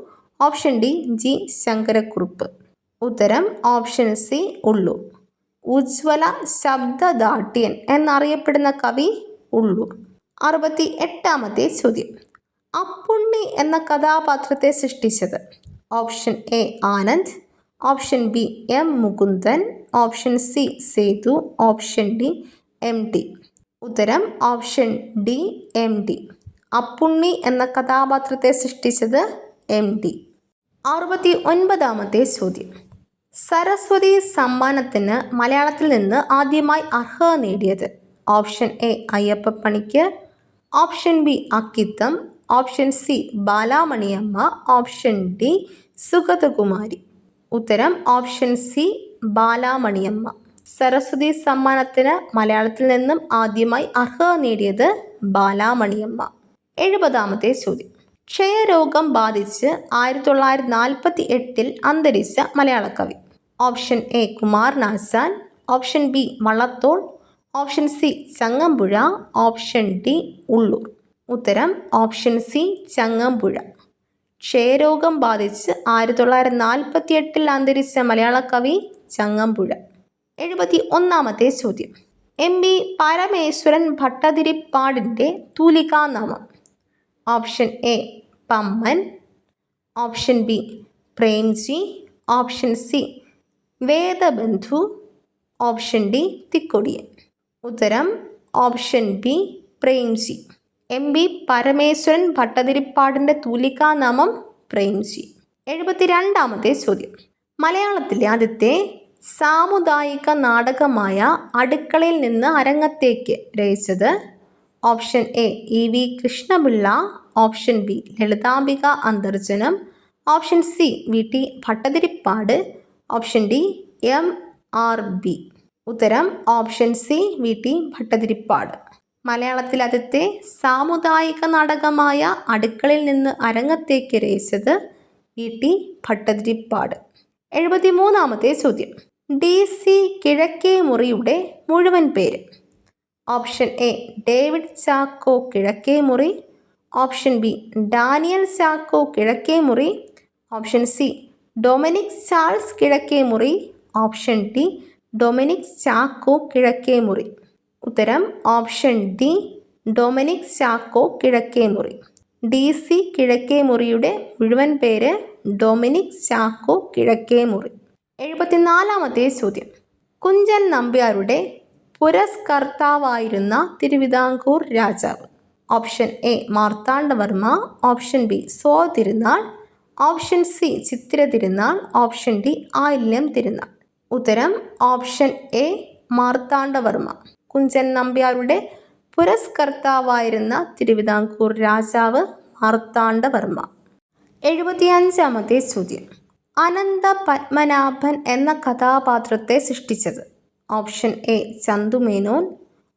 option D G Sankarakurup. ഉത്തരം ഓപ്ഷൻ സി ഉള്ളൂർ. ഉജ്ജ്വല ശബ്ദദാർഢ്യൻ എന്നറിയപ്പെടുന്ന കവി ഉള്ളൂർ. 68-ാമത്തെ ചോദ്യം. അപ്പുണ്ണി എന്ന കഥാപാത്രത്തെ സൃഷ്ടിച്ചത്. Option A Anand, option B M Mukundan, option C Sethu, option D M T. ഉത്തരം option D M T. Appunni എന്ന കഥാപാത്രത്തെ സൃഷ്ടിച്ചത് എം ടി. 69-ാമത്തെ ചോദ്യം. സരസ്വതി സമ്മാനത്തിന് മലയാളത്തിൽ നിന്ന് ആദ്യമായി അർഹത നേടിയത്. Option A Ayyappa Panicker, option B Akkitham, option C Balamaniamma, option D Sugathakumari. ഉത്തരം ഓപ്ഷൻ സി ബാലാമണിയമ്മ. സരസ്വതി സമ്മാനത്തിന് മലയാളത്തിൽ നിന്നും ആദ്യമായി അർഹത നേടിയത് ബാലാമണിയമ്മ. 70-ാമത്തെ ചോദ്യം. ക്ഷയരോഗം ബാധിച്ച് 1948 അന്തരിച്ച മലയാള കവി. Option A Kumaranasan, option B Vallathol, option C Changampuzha, option D Ulloor. ഉത്തരം ഓപ്ഷൻ സി ചങ്ങമ്പുഴ. ക്ഷയരോഗം ബാധിച്ച് 1948 അന്തരിച്ച മലയാള കവി ചങ്ങമ്പുഴ. 71-ാമത്തെ ചോദ്യം. എം ബി പരമേശ്വരൻ ഭട്ടതിരിപ്പാടിൻ്റെ തൂലികാനാമം. Option A Pamman, option B Premji, option C Vedabandhu, option D Thikkodiyan. ഉത്തരം option B Premji. MP Parameswaran ഭട്ടതിരിപ്പാടിൻ്റെ തൂലികാനാമം പ്രേംജി. 72ാമത്തെ ചോദ്യം. മലയാളത്തിലെ ആദ്യത്തെ സാമുദായിക നാടകമായ അടുക്കളയിൽ നിന്ന് അരങ്ങത്തേക്ക് രചിച്ചത്? Option A EV Krishnapillai, option B Lalithambika Antharjanam, option C VT Bhattathiripad, option D MRB. ഉത്തരം ഓപ്ഷൻ സി VT ഭട്ടതിരിപ്പാട്. മലയാളത്തിൽ ആദ്യത്തെ സാമുദായിക നാടകമായ അടുക്കളയിൽ നിന്ന് അരങ്ങത്തേക്ക് രചിച്ചത് VT ഭട്ടതിരിപ്പാട്. 73ാമത്തെ ചോദ്യം. DC കിഴക്കേ മുറിയുടെ മുഴുവൻ പേര്? ഓപ്ഷൻ എ ഡേവിഡ് ചാക്കോ കിഴക്കേ മുറി, ഓപ്ഷൻ ബി ഡാനിയൽ ചാക്കോ കിഴക്കേ മുറി, ഓപ്ഷൻ സി ഡൊമിനിക് ചാൾസ് കിഴക്കേ മുറി, ഓപ്ഷൻ ഡി ഡൊമിനിക് ചാക്കോ കിഴക്കേ മുറി. ഉത്തരം ഓപ്ഷൻ ഡി ഡൊമിനിക് ചാക്കോ കിഴക്കേ മുറി. DC കിഴക്കേ മുറിയുടെ മുഴുവൻ പേര് ഡൊമിനിക് ചാക്കോ കിഴക്കേ മുറി. 74ാമത്തെ ചോദ്യം. കുഞ്ചൻ നമ്പ്യാരുടെ പുരസ്കർത്താവായിരുന്ന തിരുവിതാംകൂർ രാജാവ്? Option A Marthandavarma, option B സോ Thirunal, option C Chithira Thirunal, option D ആയില്യം തിരുനാൾ. ഉത്തരം ഓപ്ഷൻ എ മാർത്താണ്ഡവർമ്മ. കുഞ്ചൻ നമ്പ്യാരുടെ പുരസ്കർത്താവായിരുന്ന തിരുവിതാംകൂർ രാജാവ് മാർത്താണ്ഡവർമ്മ. 75ാമത്തെ ചോദ്യം. അനന്ത പത്മനാഭൻ എന്ന കഥാപാത്രത്തെ സൃഷ്ടിച്ചത്? Option A Chandumenon,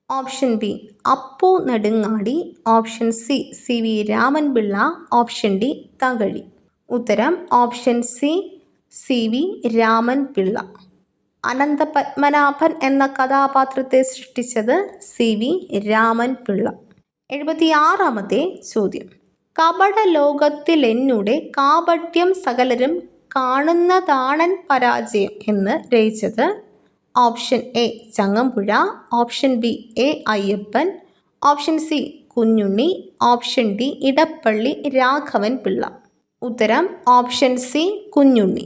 option B Appu Nedungadi, option C CV Raman Pillai, option D Thakazhi. ഉത്തരം ഓപ്ഷൻ സി CV രാമൻപിള്ള. അനന്ത പത്മനാഭൻ എന്ന കഥാപാത്രത്തെ സൃഷ്ടിച്ചത് CV രാമൻപിള്ള. 76ാമത്തെ ചോദ്യം. കപട ലോകത്തിലെന്നുടെ കാപട്യം സകലരും കാണുന്നതാണൻ പരാജയം എന്ന് രചിച്ചത്? Option A Changampuzha, option B A Ayyappan, option C Kunjunni, option D Edappally Raghavan Pillai. ഉത്തരം ഓപ്ഷൻ സി കുഞ്ഞുണ്ണി.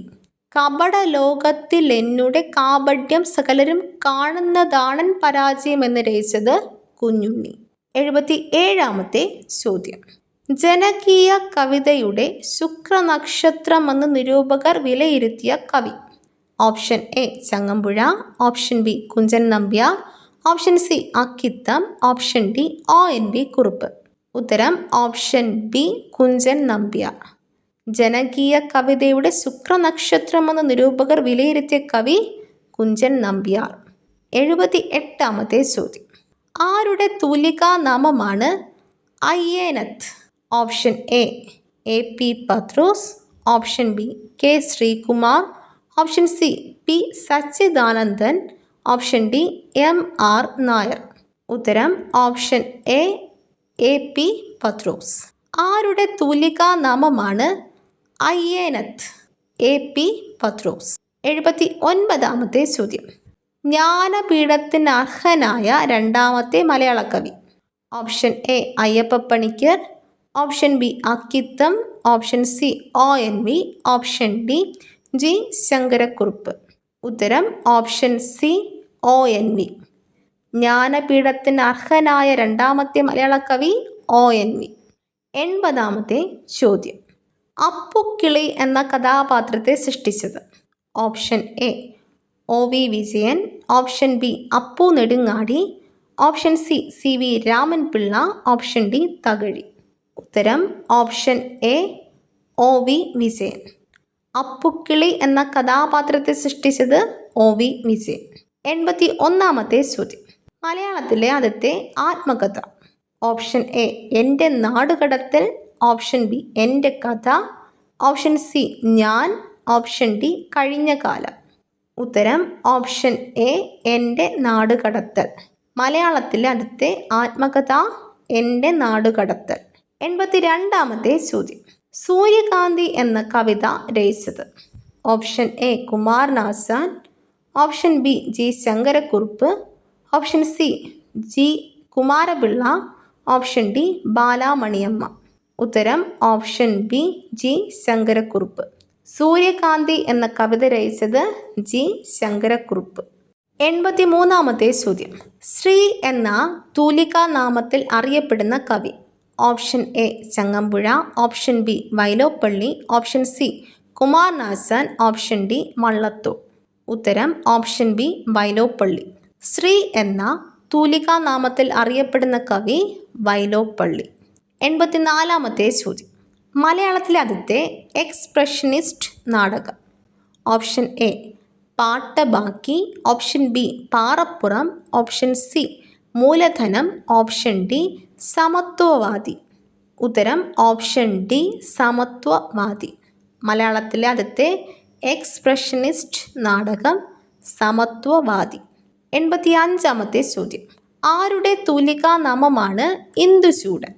കപട ലോകത്തിലെന്നുടെ കാപട്യം സകലരും കാണുന്നതാണൻ പരാജയം എന്ന് രചിച്ചത് കുഞ്ഞുണ്ണി. 77ാമത്തെ ചോദ്യം. ജനകീയ കവിതയുടെ ശുക്രനക്ഷത്രമെന്ന് നിരൂപകർ വിലയിരുത്തിയ കവി? Option A Changampuzha, option B Kunchan Nambiar, option C Akkitham, option D ONV Kurup. ഉത്തരം ഓപ്ഷൻ ബി കുഞ്ചൻ നമ്പ്യാർ. ജനകീയ കവിതയുടെ ശുക്രനക്ഷത്രമെന്ന് നിരൂപകർ വിലയിരുത്തിയ കവി കുഞ്ചൻ നമ്പ്യാർ. 78ാമത്തെ ചോദ്യം. ആരുടെ തൂലികാനാമമാണ് Ayyaneth? Option A AP Pathrose, option B K Sreekumar, option C P Sachidanandan, option D MR Nair. ഉത്തരം ഓപ്ഷൻ എ AP പത്രോസ്. ആരുടെ തൂലികാനാമമാണ് അയ്യനത്ത്? AP പത്രോസ്. 79ാമത്തെ ചോദ്യം. ജ്ഞാനപീഠത്തിന് അർഹനായ രണ്ടാമത്തെ മലയാള കവി? Option A Ayyappapanicker, option B Akkitham, option C ONV, option D G Sankarakurup. ഉത്തരം ഓപ്ഷൻ സി ONV. ജ്ഞാനപീഠത്തിന് അർഹനായ രണ്ടാമത്തെ മലയാള കവി ONV. 80ാമത്തെ ചോദ്യം. അപ്പുക്കിളി എന്ന കഥാപാത്രത്തെ സൃഷ്ടിച്ചത്? Option A OV Vijayan, option B Appu Nedungadi, option C CV Raman Pillai, option D Thakazhi. ഉത്തരം option A OV Vijayan. Appukkili എന്ന കഥാപാത്രത്തെ സൃഷ്ടിച്ചത് OV വിജയൻ. 81ാമത്തെ ചോദ്യം. മലയാളത്തിലെ ആദ്യത്തെ ആത്മകഥ? ഓപ്ഷൻ എ എൻ്റെ നാടുകടത്തൽ, ഓപ്ഷൻ ബി എൻ്റെ കഥ, ഓപ്ഷൻ സി ഞാൻ, ഓപ്ഷൻ ഡി കഴിഞ്ഞ കാലം. ഉത്തരം ഓപ്ഷൻ എ എൻ്റെ നാടുകടത്തൽ. മലയാളത്തിലെ ആദ്യത്തെ ആത്മകഥ എൻ്റെ നാടുകടത്തൽ. 82ാമത്തെ ചോദ്യം. സൂര്യകാന്തി എന്ന കവിത രചിച്ചത്? Option A Kumaranasan, option B G Sankarakurup, option C G Kumarapilla, option D Balamaniamma. ഉത്തരം ഓപ്ഷൻ ബി G ശങ്കരക്കുറുപ്പ്. സൂര്യകാന്തി എന്ന കവിത രചിച്ചത് G ശങ്കരക്കുറുപ്പ്. 83-ാമത്തെ ചോദ്യം. ശ്രീ എന്ന തൂലികാ നാമത്തിൽ അറിയപ്പെടുന്ന കവി. Option A Changampuzha, option B Vyloppilly, option C Kumaranasan, option D Vallathol. ഉത്തരം ഓപ്ഷൻ ബി വൈലോപ്പള്ളി. ശ്രീ എന്ന തൂലികാ നാമത്തിൽ അറിയപ്പെടുന്ന കവി വൈലോപ്പള്ളി. 84-ാമത്തെ ചോദ്യം. മലയാളത്തിലെ ആദ്യത്തെ എക്സ്പ്രഷനിസ്റ്റ് നാടകം. Option A Pattabakki, option B Parappuram, option C Mooladhanam, option D Samathwavadi. ഉത്തരം ഓപ്ഷൻ ഡി സമത്വവാദി. മലയാളത്തിലെ ആദ്യത്തെ എക്സ്പ്രഷനിസ്റ്റ് നാടകം സമത്വവാദി. 85-ാമത്തെ ചോദ്യം. ആരുടെ തൂലികാ നാമമാണ് Induchoodan?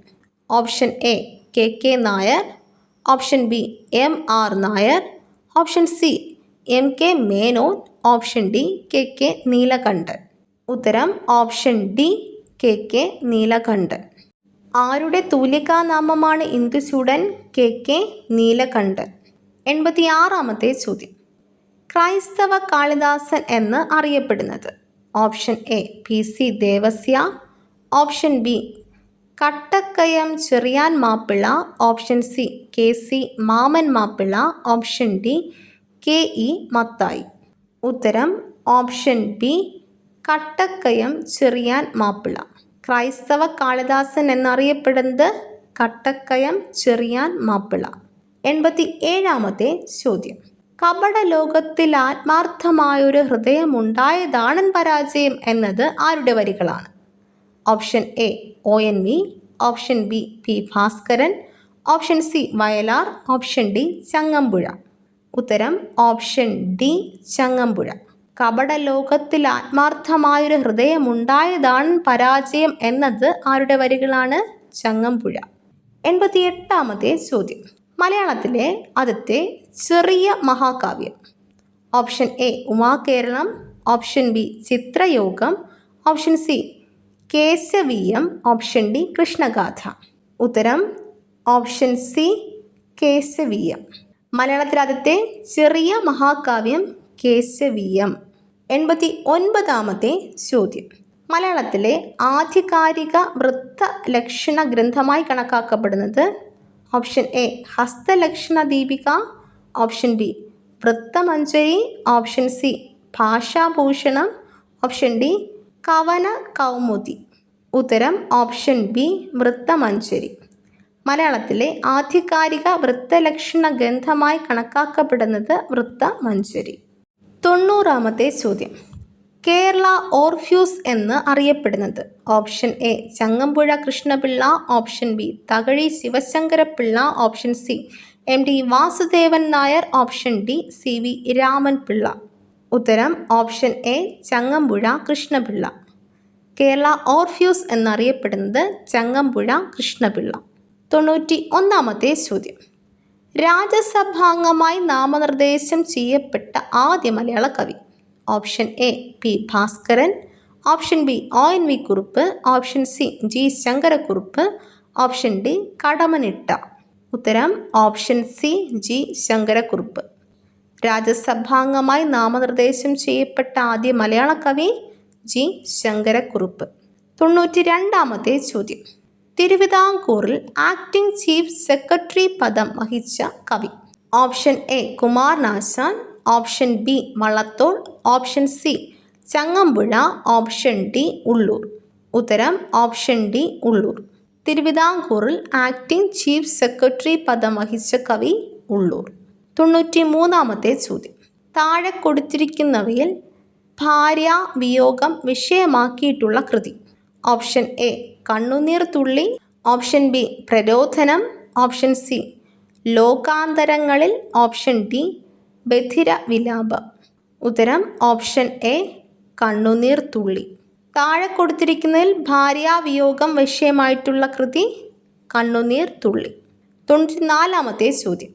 Option A K K Nair, option B M R Nair, option C M K Menon, option D K K Neelakantan. ഉത്തരം option D K K Neelakantan. ആരുടെ തൂലികാ നാമമാണ് ഇന്ദുചൂടൻ? K K Neelakantan. 86-ാമത്തെ ചോദ്യം. ക്രൈസ്തവ കാളിദാസൻ എന്ന് അറിയപ്പെടുന്നത്. Option A P C Devasya, option B Kattakkayam Cherian Mappila, option C K C Maman Mappila, option D K E Mathai. ഉത്തരം ഓപ്ഷൻ ബി കട്ടക്കയം ചെറിയാൻ മാപ്പിള. ക്രൈസ്തവ കാളിദാസൻ എന്നറിയപ്പെടുന്നത് കട്ടക്കയം ചെറിയാൻ മാപ്പിള. 87-ാമത്തെ ചോദ്യം. കപട ലോകത്തിൽ ആത്മാർത്ഥമായൊരു ഹൃദയമുണ്ടായതാണൻ പരാജയം എന്നത് ആരുടെ വരികളാണ്? Option A O N V, option B P Bhaskaran, option C Vayalar, option D Changampuzha. ഉത്തരം ഓപ്ഷൻ ഡി ചങ്ങമ്പുഴ. കപട ലോകത്തിൽ ആത്മാർത്ഥമായൊരു ഹൃദയമുണ്ടായതാണൻ പരാജയം എന്നത് ആരുടെ വരികളാണ്? ചങ്ങമ്പുഴ. 88-ാമത്തെ ചോദ്യം. മലയാളത്തിലെ ആദ്യത്തെ ചെറിയ മഹാകാവ്യം. Option A Umakeralam, option B Chitrayogam, option C Keshaveeyam, option D Krishnagatha. ഉത്തരം ഓപ്ഷൻ സി കേശവീയം. മലയാളത്തിലെ ആദ്യത്തെ ചെറിയ മഹാകാവ്യം കേശവീയം. 89-ാമത്തെ ചോദ്യം. മലയാളത്തിലെ ആധികാരിക വൃത്ത ലക്ഷണ ഗ്രന്ഥമായി കണക്കാക്കപ്പെടുന്നത്. Option A Hasthalakshana Deepika, option B Vrittamanjari, option C Bhashabhooshanam, option D Kavana Kaumudi. ഉത്തരം ഓപ്ഷൻ ബി വൃത്തമഞ്ജരി. മലയാളത്തിലെ ആധികാരിക വൃത്തലക്ഷണ ഗ്രന്ഥമായി കണക്കാക്കപ്പെടുന്നത് വൃത്തമഞ്ജരി. 90-ാമത്തെ ചോദ്യം. കേരള ഓർഫ്യൂസ് എന്ന് അറിയപ്പെടുന്നത്. Option A Changampuzha Krishnapillai, option B Thakazhi Sivasankarapillai, option C M T Vasudevan Nair, option D C V Ramanpillai. ഉത്തരം option A Changampuzha Krishnapillai. Kerala Orpheus എന്നറിയപ്പെടുന്നത് ചങ്ങമ്പുഴ കൃഷ്ണപിള്ള. 91-ാമത്തെ ചോദ്യം. രാജ്യസഭാംഗമായി നാമനിർദ്ദേശം ചെയ്യപ്പെട്ട ആദ്യ മലയാള കവി. Option A P Bhaskaran, option B O N V Kurup, option C G Sankarakurup, option D Kadammanitta. ഉത്തരം ഓപ്ഷൻ സി ജി ശങ്കരക്കുറുപ്പ്. രാജ്യസഭാംഗമായി നാമനിർദ്ദേശം ചെയ്യപ്പെട്ട ആദ്യ മലയാള കവി ജി ശങ്കരക്കുറുപ്പ്. 92-ാമത്തെ ചോദ്യം. തിരുവിതാംകൂറിൽ ആക്ടിംഗ് ചീഫ് സെക്രട്ടറി പദം വഹിച്ച കവി. Option A Kumaranasan, option B Vallathol, option C Changampuzha, option D Ulloor. ഉത്തരം ഓപ്ഷൻ ഡി ഉള്ളൂർ. തിരുവിതാംകൂറിൽ ആക്ടിംഗ് ചീഫ് സെക്രട്ടറി പദം വഹിച്ച കവി ഉള്ളൂർ. 93-ാമത്തെ ചോദ്യം. താഴെ കൊടുത്തിരിക്കുന്നവയിൽ ഭാര്യാ വിയോഗം വിഷയമാക്കിയിട്ടുള്ള കൃതി. Option A Kannuneer Thulli, option B Prarodanam, option C ലോകാന്തരങ്ങളിൽ, ഓപ്ഷൻ ഡി ബധിര വിലാപം. ഉത്തരം ഓപ്ഷൻ എ കണ്ണുനീർ തുള്ളി. താഴെ കൊടുത്തിരിക്കുന്നതിൽ ഭാര്യാവിയോഗം വിഷയമായിട്ടുള്ള കൃതി കണ്ണുനീർ തുള്ളി. 94-ാമത്തെ ചോദ്യം.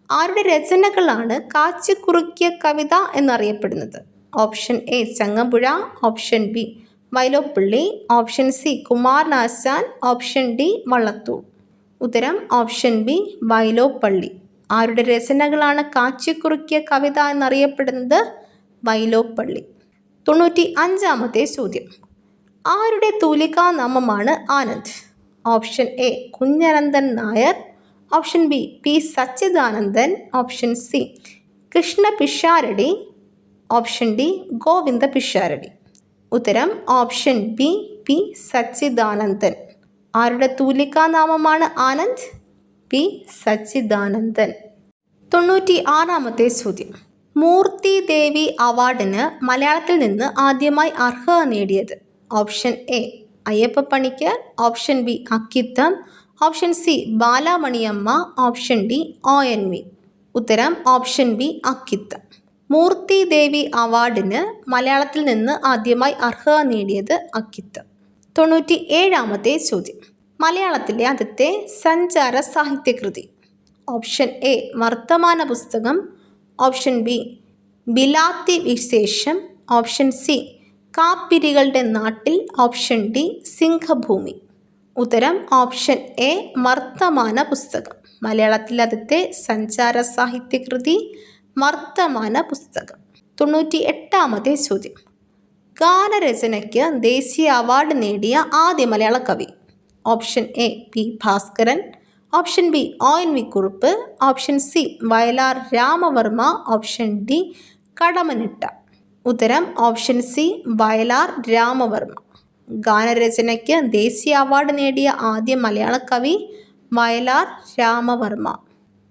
ആരുടെ രചനകളാണ് കാച്ചിക്കുറുക്കിയ കവിത എന്നറിയപ്പെടുന്നത്? Option A Changampuzha, option B Vyloppilly, option C Kumaranasan, option D Vallathol. ഉത്തരം ഓപ്ഷൻ ബി വൈലോപ്പള്ളി. ആരുടെ രചനകളാണ് കാച്ചിക്കുറുക്കിയ കവിത എന്നറിയപ്പെടുന്നത്? വൈലോപ്പള്ളി. 95-ാമത്തെ ചോദ്യം. ആരുടെ തൂലികാനാമമാണ് Anand? Option A Kunhananthan Nair, option B P Sachidanandan, option C Krishna Pisharody, option D Govinda Pisharody. ഉത്തരം ഓപ്ഷൻ ബി പി സച്ചിദാനന്ദൻ. ആരുടെ തൂലികാനാമമാണ് ആനന്ദ്? പി സച്ചിദാനന്ദൻ. 96-ാമത്തെ ചോദ്യം. മൂർത്തി ദേവി അവാർഡിന് മലയാളത്തിൽ നിന്ന് ആദ്യമായി അർഹത നേടിയത്? Option A Ayyappa Panicker, option B Akkitham, option C Balamaniamma, option D ONV. ഉത്തരം ഓപ്ഷൻ ബി അക്കിത്തം. മൂർത്തി ദേവി അവാർഡിന് മലയാളത്തിൽ നിന്ന് ആദ്യമായി അർഹത നേടിയത് അക്കിത്തം. 97-ാമത്തെ ചോദ്യം. മലയാളത്തിലെ ആദ്യത്തെ സഞ്ചാര സാഹിത്യകൃതി? ഓപ്ഷൻ എ വർത്തമാന പുസ്തകം, ഓപ്ഷൻ ബി ബിലാത്തി വിശേഷം, ഓപ്ഷൻ സി കാപ്പിരികളുടെ നാട്ടിൽ, ഓപ്ഷൻ ഡി സിംഹഭൂമി. ഉത്തരം ഓപ്ഷൻ എ വർത്തമാന പുസ്തകം. മലയാളത്തിലെ ആദ്യത്തെ സഞ്ചാര സാഹിത്യകൃതി വർത്തമാന പുസ്തകം. 98-ാമത്തെ ചോദ്യം. ഗാനരചനയ്ക്ക് ദേശീയ അവാർഡ് നേടിയ ആദ്യ മലയാള കവി? Option A P Bhaskaran, option B ONV Kurup, option C Vayalar Ramavarma, option D Kadammanitta. ഉത്തരം ഓപ്ഷൻ സി വയലാർ രാമവർമ്മ. ഗാനരചനയ്ക്ക് ദേശീയ അവാർഡ് നേടിയ ആദ്യ മലയാള കവി വയലാർ രാമവർമ്മ.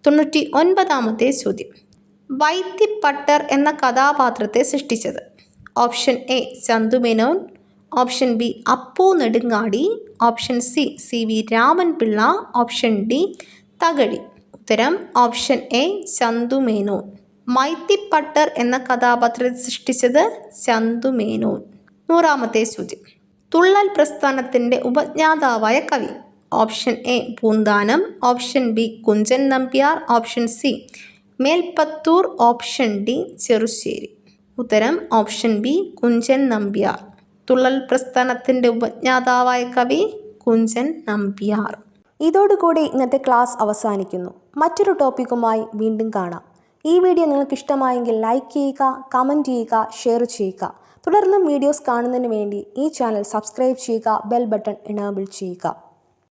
99-ാമത്തെ ചോദ്യം. വൈത്തിപ്പട്ടർ എന്ന കഥാപാത്രത്തെ സൃഷ്ടിച്ചത്? Option A Chandumenon, option B Appu Nedungadi, option C CV Raman Pillai, option D Thakazhi. ഉത്തരം ഓപ്ഷൻ എ ചന്തുമേനോൻ. വൈത്തിപ്പട്ടർ എന്ന കഥാപാത്രത്തെ സൃഷ്ടിച്ചത് ചന്തുമേനോൻ. 100-ാമത്തെ ചോദ്യം. തുള്ളൽ പ്രസ്ഥാനത്തിൻ്റെ ഉപജ്ഞാതാവായ കവി? Option A Poonthanam, option B Kunchan Nambiar, option C Melpathur, option D Cherusseri. ഉത്തരം ഓപ്ഷൻ ബി കുഞ്ചൻ നമ്പ്യാർ. തുള്ളൽ പ്രസ്ഥാനത്തിൻ്റെ ഉപജ്ഞാതാവായ കവി കുഞ്ചൻ നമ്പ്യാർ. ഇതോടുകൂടി ഇന്നത്തെ ക്ലാസ് അവസാനിക്കുന്നു. മറ്റൊരു ടോപ്പിക്കുമായി വീണ്ടും കാണാം. ഈ വീഡിയോ നിങ്ങൾക്ക് ഇഷ്ടമായെങ്കിൽ ലൈക്ക് ചെയ്യുക, കമൻറ്റ് ചെയ്യുക, ഷെയർ ചെയ്യുക. തുടർന്നും വീഡിയോസ് കാണുന്നതിന് വേണ്ടി ഈ ചാനൽ സബ്സ്ക്രൈബ് ചെയ്യുക, ബെൽ ബട്ടൺ എനേബിൾ ചെയ്യുക.